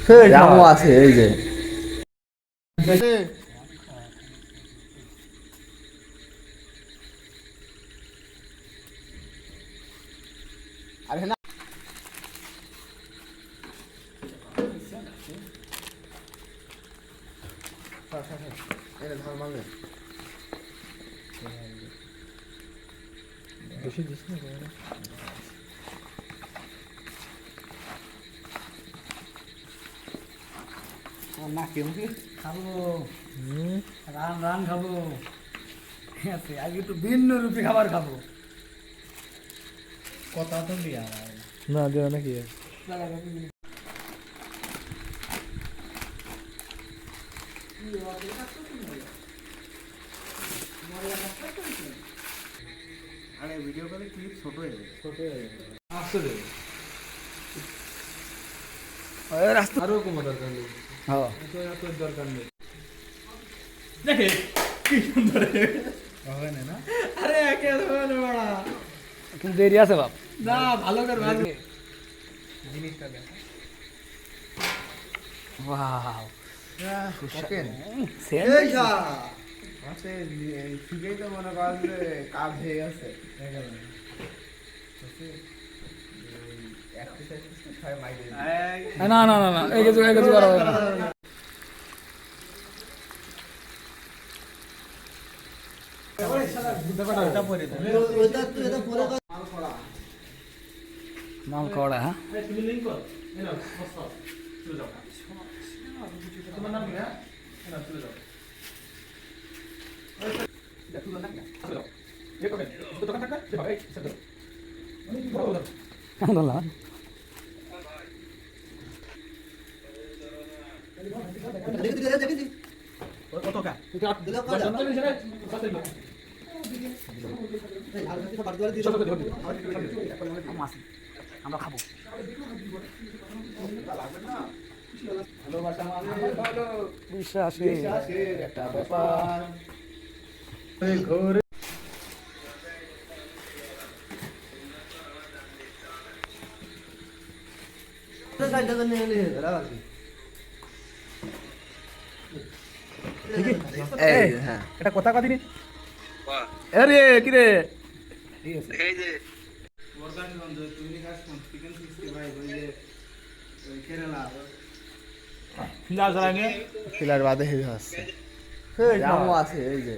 জামও আছে এই যে আরে না বেশি দিস না না কেউ খাবো রান রান খাবো ঠিক আছে আজকে একটু ভিন্ন রূপে খাবার খাবো কথা তো দিয়া না দেওয়া নাকি আরে ভিডিও করে ক্লিপ ছোট হয়ে যাবে আসলে রাস্তা আরো কোনো দরকার নেই হ্যাঁ এত দরকার নেই দেখে কি সুন্দর হবে না আরে একে ধরে বড়া কিন্তু দেরি আছে বাপ না ভালো করে ভালো জিনিসটা দেখো ওয়াও ওকে এই যা আছে ঠিকই তো মনে করেন যে কাজ হয়ে গেছে না না না না এই কিছু করা হবে না মাল কড়া হ্যাঁ আমরা খাবো বিশ্বাসের একটা ব্যাপার ঘরে এটা কথা কাঁদিনি আরে কি রে ফিলার বাদে হেভি হচ্ছে জামও আছে এই যে